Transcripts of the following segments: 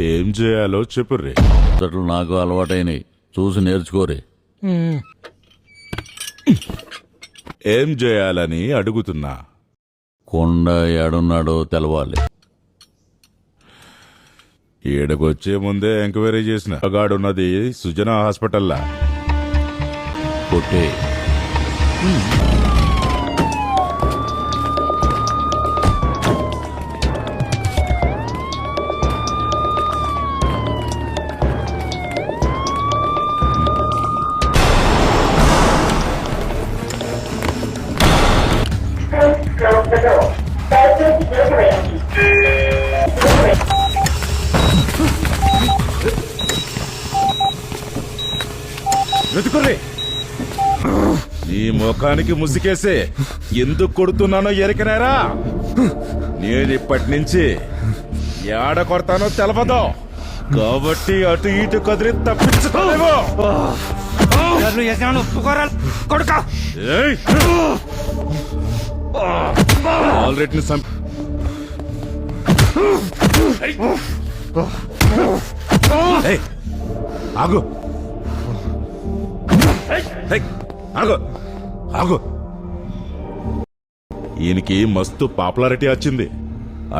ఏం చేయాలో చెప్పుర్రి. అసలు నాకు అలవాటైనవి చూసి నేర్చుకోరే. ఏం చేయాలని అడుగుతున్నా. కొండ ఏడున్నాడో తెలవాలి. ఈడకొచ్చే ముందే ఎంక్వైరీ చేసిన గాడున్నది సుజనా హాస్పిటల్లా. కొట్టే వెతుకుర్రి. నీ ముఖానికి ముసికేసే ఎందుకు కొడుతున్నానో ఎరికనేరా. నేనిప్పటి నుంచి ఏడ కొడతానో తెలవదు కాబట్టి అటు ఇటు కదిలి తప్పించుకోలేవు. ఆల్రెడీ ఆగు ఆగు ఆగు. ఈయనకి మస్తు పాపులారిటీ వచ్చింది.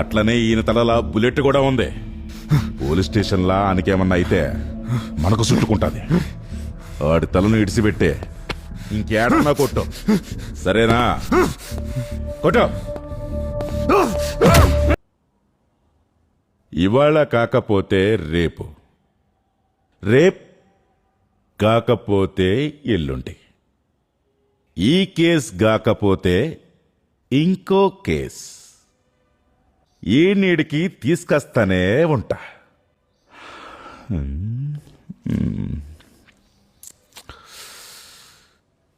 అట్లనే ఈయన తలలా బుల్లెట్ కూడా ఉంది. పోలీస్ స్టేషన్లా ఆయనకేమన్నా అయితే మనకు చుట్టుకుంటుంది. వాడి తలను ఇడిసిపెట్టే ఇంకేడన్నా కొట్టు, సరేనా? కొట్టు. ఇవాళ కాకపోతే రేపు, రేపు కాకపోతే ఎల్లుండి, ఈ కేస్ కాకపోతే ఇంకో కేస్. ఈ నీడికి తీసుకొస్తానే ఉంటా.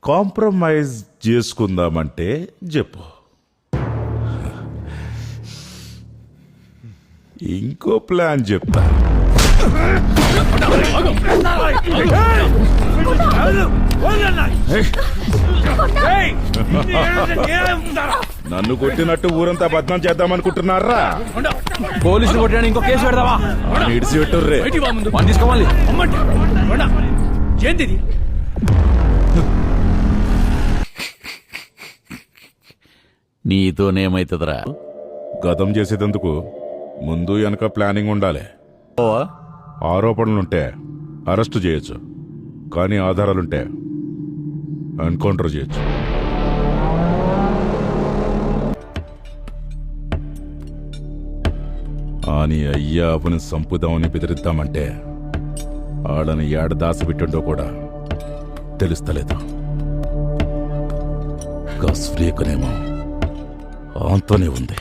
కాంప్రమైజ్ చేసుకుందామంటే చెప్పు. ఇంకో ప్లాన్ చెప్తా. నన్ను కొట్టినట్టు ఊరంతా బద్నాం చేద్దామనుకుంటున్నారా? పోలీసులు కొట్టడానికి ఇంకో కేసు పెడదావా? ఇడిసి పెట్టుర్రే. తీసుకోవాలి. ఏంటిది? నీతోనేమైతుందిరా? గతం చేసేటందుకు ముందు వెనక ప్లానింగ్ ఉండాలి. ఆరోపణలుంటే అరెస్టు చేయొచ్చు, కానీ ఆధారాలుంటే ఎన్కౌంటర్ చేయొచ్చు. అని అయ్యాపుని సంపుదామని బెదిరిద్దామంటే ఆడని ఏడ దాసిపెట్టిండో కూడా తెలుస్తలేదు. గస్ఫ్రీకునేమో అంతనే ఉంది.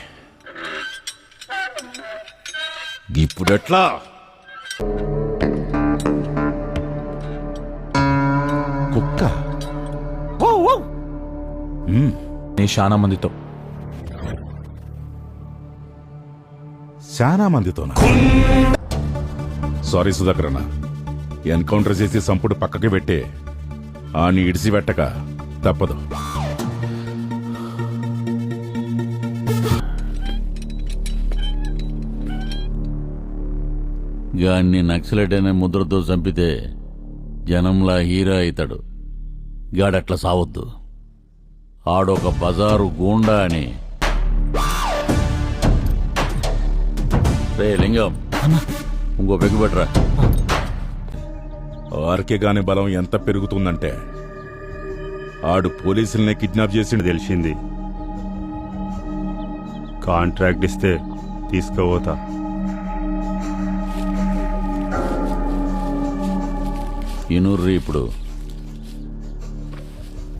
ఇప్పుడెట్లా? కుక్క నీ చాలా మందితో సారీ సుధాకర్ అన్న. ఎన్కౌంటర్ చేసి సంపుడు పక్కకి పెట్టి ఆని ఇడిసి పెట్టక తప్పదు. గాన్ని నక్సలైట్ అనే ముద్రతో చంపితే జనంలా హీరో అవుతాడు. గాడట్లా సావద్దు. ఆడొక బజారు గూండా అని. రే లింగం, ఇంకో పెగ్గు పెట్టరా. ఆర్కే గాని బలం ఎంత పెరుగుతుందంటే ఆడు పోలీసుల్ని కిడ్నాప్ చేసిండు తెలిసింది. కాంట్రాక్ట్ ఇస్తే తీసుకుపోతా. ఇనూర్రి. ఇప్పుడు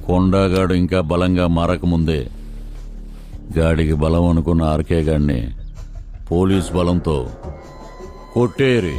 కొండగాడు ఇంకా బలంగా మారకముందే గాడికి బలం అనుకున్న ఆర్కే గాడిని పోలీస్ బలంతో కొట్టేరి.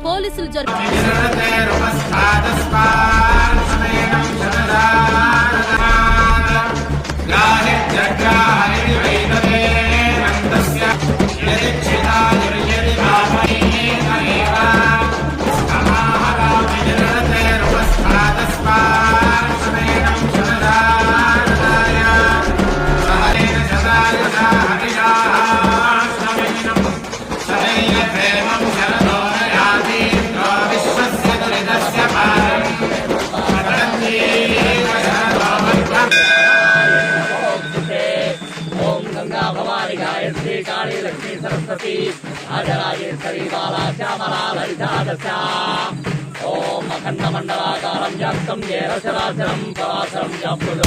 పోలీసులు ఓం అఖండ మండలాకారం వ్యాప్తం ఏన చరాచరం పరాచరం వ్యాప్తం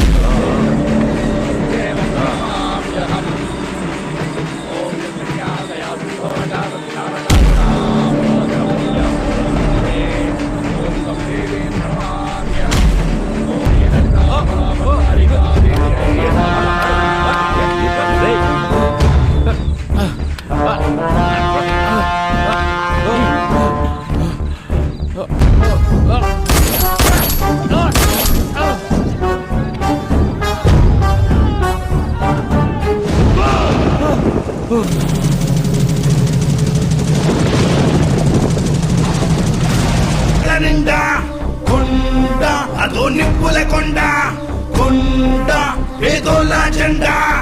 నిండా కొండ అదో నిప్పుల కొండ కొండ ఏదోలా జెండా